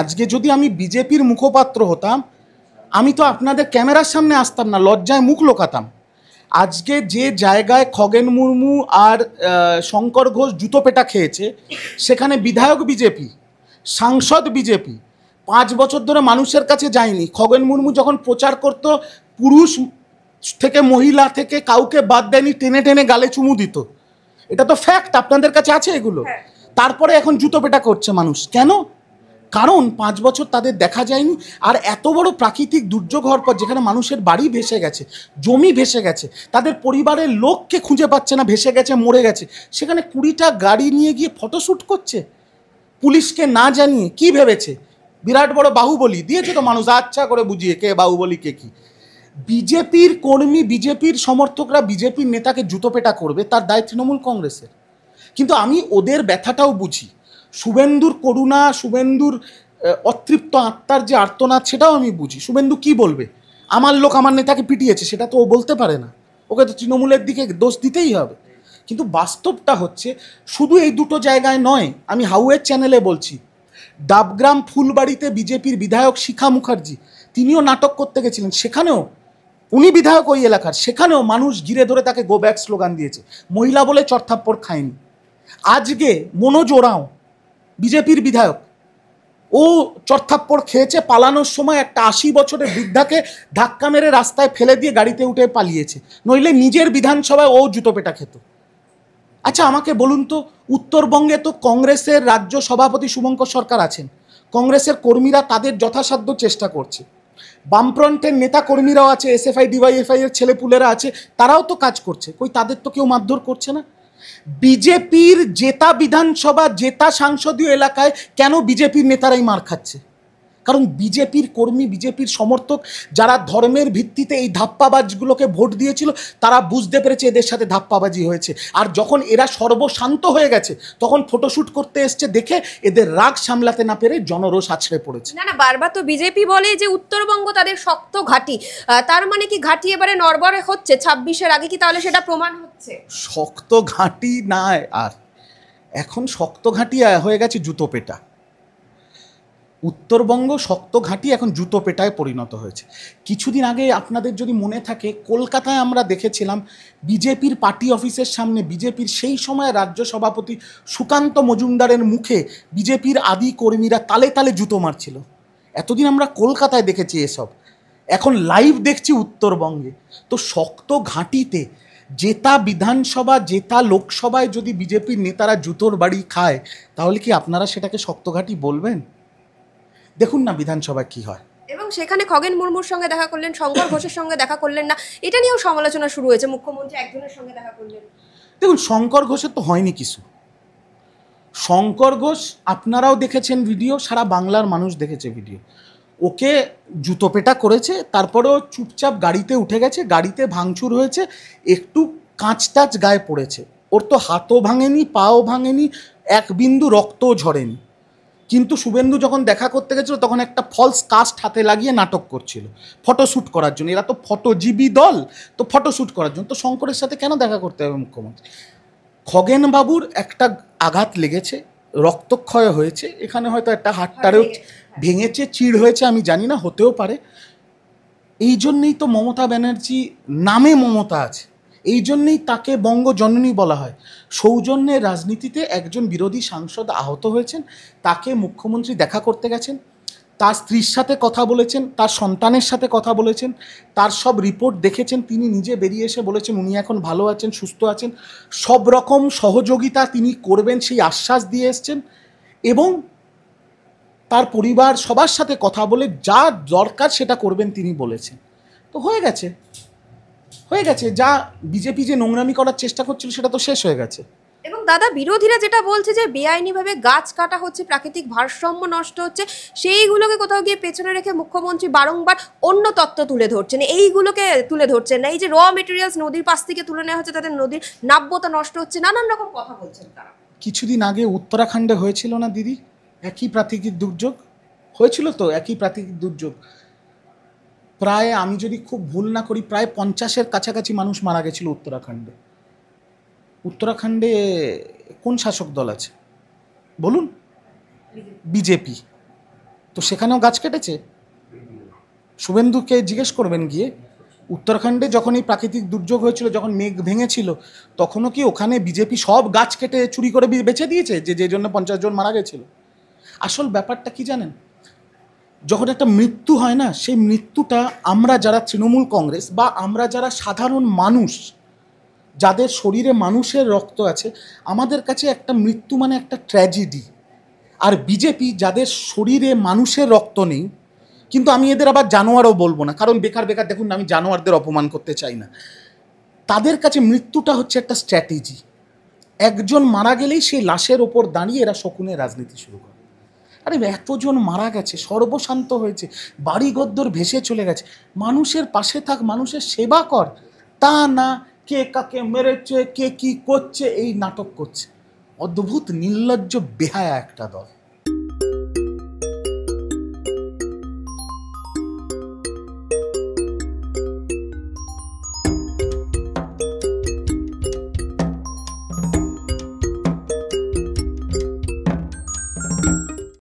আজকে যদি আমি বিজেপির মুখপাত্র হতাম, আমি তো আপনাদের ক্যামেরার সামনে আসতাম না, লজ্জায় মুখ লোকাতাম। আজকে যে জায়গায় খগেন মুর্মু আর শঙ্কর ঘোষ জুতো পেটা খেয়েছে, সেখানে বিধায়ক বিজেপি, সাংসদ বিজেপি, 5 বছর ধরে মানুষের কাছে যায়নি। খগেন মুর্মু যখন প্রচার করত, পুরুষ থেকে মহিলা থেকে কাউকে বাদ দেয়নি, টেনে টেনে গালে চুমু দিত। এটা তো ফ্যাক্ট, আপনাদের কাছে আছে এগুলো। তারপরে এখন জুতো পেটা করছে মানুষ কেন? কারণ 5 বছর তাদের দেখা যায়নি। আর এত বড় প্রাকৃতিক দুর্যোগ হওয়ার পর, যেখানে মানুষের বাড়ি ভেসে গেছে, জমি ভেসে গেছে, তাদের পরিবারের লোককে খুঁজে পাচ্ছে না, ভেসে গেছে, মরে গেছে, সেখানে 20টা গাড়ি নিয়ে গিয়ে ফটোশ্যুট করছে পুলিশকে না জানিয়ে। কি ভেবেছে বিরাট বড় বাহুবলী দিয়েছে তো মানুষ আচ্ছা করে বুঝিয়ে কে বাহুবলী কে কি। বিজেপির কর্মী, বিজেপির সমর্থকরা বিজেপির নেতাকে জুতো পেটা করবে, তার দায় তৃণমূল কংগ্রেসের। কিন্তু আমি ওদের ব্যথাটাও বুঝি। শুভেন্দুর করুণা, শুভেন্দুর অতৃপ্ত আত্মার যে আর্তনাদ, সেটাও আমি বুঝি। শুভেন্দু কি বলবে? আমার লোক আমার নেতাকে পিটিয়েছে, সেটা তো ও বলতে পারে না, ওকে তো তৃণমূলের দিকে দোষ দিতেই হবে। কিন্তু বাস্তবটা হচ্ছে শুধু এই দুটো জায়গায় নয়, আমি হাউয়ের চ্যানেলে বলছি, ডাবগ্রাম ফুলবাড়িতে বিজেপির বিধায়ক শিখা মুখার্জি, তিনিও নাটক করতে গেছিলেন, সেখানেও উনি বিধায়ক ওই এলাকার, সেখানেও মানুষ ঘিরে ধরে তাকে গো ব্যাক স্লোগান দিয়েছে, মহিলা বলে চড়থাপ্পড় খায়নি। আজকে মনোজ ওরাঁও বিজেপির বিধায়ক, ও চড়থাপ্পড় খেয়েছে, পালানোর সময় একটা 80 বছরের বৃদ্ধাকে ধাক্কা মেরে রাস্তায় ফেলে দিয়ে গাড়িতে উঠে পালিয়েছে, নইলে নিজের বিধানসভায় ও জুতো পেটা খেত। আচ্ছা আমাকে বলুন তো, উত্তরবঙ্গে তো কংগ্রেসের রাজ্য সভাপতি শুভঙ্কর সরকার আছেন, কংগ্রেসের কর্মীরা তাদের যথাসাধ্য চেষ্টা করছে, বামফ্রন্টের নেতা কর্মীরাও আছে, এসএফআই ডিওয়াইএফআই এর ছেলেপুলেরা আছে, তারাও তো কাজ করছে, কই তাদের তো কেউ মারধর করছে না। বিজেপির জেতা বিধানসভা, জেতা সংসদীয় এলাকায় কেন বিজেপির নেতারাই মার খাচ্ছে? কারণ বিজেপির কর্মী, বিজেপির সমর্থক যারা ধর্মের ভিত্তিতে এই ধাপ্পাবাজগুলোকে ভোট দিয়েছিল, তারা বুঝতে পেরেছে এদের সাথে ধাপ্পাবাজি হয়েছে। আর যখন এরা সর্বশান্ত হয়ে গেছে, তখন ফটোশ্যুট করতে এসছে দেখে এদের রাগ সামলাতে না পেরে জনরোষ আছড়ে পড়েছে। না না, বারবার তো বিজেপি বলে যে উত্তরবঙ্গ তাদের শক্ত ঘাঁটি, তার মানে কি ঘাঁটি এবারে নড়বড়ে হচ্ছে 26-এর আগে? কি তাহলে সেটা প্রমাণ হচ্ছে? শক্ত ঘাঁটি না, আর এখন শক্ত ঘাঁটি হয়ে গেছে জুতো পেটা। উত্তরবঙ্গ শক্ত ঘাঁটি এখন জুতো পেটায় পরিণত হয়েছে। কিছুদিন আগে আপনাদের যদি মনে থাকে, কলকাতায় আমরা দেখেছিলাম বিজেপির পার্টি অফিসের সামনে বিজেপির সেই সময় রাজ্য সভাপতি সুকান্ত মজুমদারের মুখে বিজেপির আদি কর্মীরা তালে তালে জুতো মারছিল। এতদিন আমরা কলকাতায় দেখেছি এসব, এখন লাইভ দেখছি উত্তরবঙ্গে। তো শক্ত ঘাঁটিতে জেতা বিধানসভা, জেতা লোকসভায় যদি বিজেপির নেতারা জুতোর বাড়ি খায়, তাহলে কি আপনারা সেটাকে শক্ত ঘাঁটি বলবেন? দেখুন না বিধানসভায় কি হয়। এবং সেখানে খগেন মুর্মুর সঙ্গে দেখা করলেন, শঙ্কর ঘোষের সঙ্গে দেখা করলেন না, এটা নিয়েও সমালোচনা শুরু হয়েছে। মুখ্যমন্ত্রী একজনের সঙ্গে দেখা করলেন। দেখুন, শঙ্কর ঘোষের তো হয়নি কিছু। শঙ্কর ঘোষ আপনারাও দেখেছেন ভিডিও, সারা বাংলার মানুষ দেখেছে ভিডিও। ওকে জুতো পেটা করেছে, তারপরেও চুপচাপ গাড়িতে উঠে গেছে, গাড়িতে ভাঙচুর হয়েছে, একটু কাঁচ টাচ গায়ে পড়েছে, ওর তো হাতও ভাঙেনি, পাও ভাঙেনি, এক বিন্দু রক্তও ঝরেনি। কিন্তু শুভেন্দু যখন দেখা করতে গেছিল, তখন একটা ফলস কাস্ট হাতে লাগিয়ে নাটক করছিল ফটোশ্যুট করার জন্য। এরা তো ফটোজীবী দল, তো ফটোশ্যুট করার জন্য। তো শঙ্করের সাথে কেন দেখা করতে হবে মুখ্যমন্ত্রী? খগেন বাবুর একটা আঘাত লেগেছে, রক্তক্ষয় হয়েছে, এখানে হয়তো একটা হাড়টারেও ভেঙেছে, চিড় হয়েছে, আমি জানি না, হতেও পারে। এই জন্যেই তো মমতা ব্যানার্জি নামে মমতা আছে, এই জন্যেই তাকে বঙ্গজননী বলা হয়। সৌজন্যের রাজনীতিতে একজন বিরোধী সাংসদ আহত হয়েছেন, তাকে মুখ্যমন্ত্রী দেখা করতে গেছেন, তার স্ত্রীর সাথে কথা বলেছেন, তার সন্তানের সাথে কথা বলেছেন, তার সব রিপোর্ট দেখেছেন, তিনি নিজে বেরিয়ে এসে বলেছেন উনি এখন ভালো আছেন, সুস্থ আছেন, সব রকম সহযোগিতা তিনি করবেন সেই আশ্বাস দিয়ে এসছেন। এবং তার পরিবার সবার সাথে কথা বলে যা দরকার সেটা করবেন তিনি বলেছেন। তো হয়ে গেছে, হয়ে গেছে। যা বিজেপি যে নোংরামি করার চেষ্টা করছিল সেটা তো শেষ হয়ে গেছে। এবং দাদা, বিরোধীরা যেটা বলছে যে বেআইনিভাবে গাছ কাটা হচ্ছে, প্রাকৃতিক ভারসাম্য নষ্ট হচ্ছে, সেইগুলোকে কোথাও গিয়ে পেছনে রেখে মুখ্যমন্ত্রী বারংবার অন্য তত্ত্ব তুলে ধরছেন, এইগুলোকে তুলে ধরছেন না। এই যে র মেটেরিয়ালস নদীর পাশ থেকে তুলে নেওয়া হচ্ছে, তাদের নদীর নাব্যতা নষ্ট হচ্ছে, নানান রকম কথা বলছেন তারা। কিছুদিন আগে উত্তরাখণ্ডে হয়েছিল না দিদি, একই প্রাকৃতিক দুর্যোগ হয়েছিল তো, একই প্রাকৃতিক দুর্যোগ। প্রায়, আমি যদি খুব ভুল না করি, প্রায় 50-এর কাছাকাছি মানুষ মারা গেছিল উত্তরাখণ্ডে। উত্তরাখণ্ডে কোন শাসক দল আছে বলুন? বিজেপি। তো সেখানেও গাছ কেটেছে। শুভেন্দুকে জিজ্ঞেস করবেন গিয়ে, উত্তরাখণ্ডে যখন এই প্রাকৃতিক দুর্যোগ হয়েছিল, যখন মেঘ ভেঙেছিল, তখনও কি ওখানে বিজেপি সব গাছ কেটে চুরি করে বেচে দিয়েছে, যে জন্য 50 জন মারা গেছিল? আসল ব্যাপারটা কি জানেন, যখন একটা মৃত্যু হয় না, সেই মৃত্যুটা আমরা যারা তৃণমূল কংগ্রেস বা আমরা যারা সাধারণ মানুষ, যাদের শরীরে মানুষের রক্ত আছে, আমাদের কাছে একটা মৃত্যু মানে একটা ট্র্যাজেডি। আর বিজেপি যাদের শরীরে মানুষের রক্ত নেই, কিন্তু আমি এদের আবার জানোয়ারও বলবো না, কারণ বেকার বেকার দেখুন আমি জানোয়ারদের অপমান করতে চাই না, তাদের কাছে মৃত্যুটা হচ্ছে একটা স্ট্র্যাটেজি। একজন মারা গেলেই সেই লাশের ওপর দাঁড়িয়ে এরা শকুনের রাজনীতি শুরু করে। আরে এতজন মারা গেছে, সর্বশান্ত হয়েছে, বাড়িঘর ভেসে চলে গেছে, মানুষের পাশে থাক, মানুষের সেবা কর, তা না কে কাকে মেরেছে, কে কি করছে, এই নাটক করছে। অদ্ভুত নির্লজ্জ বেহায়া একটা দল।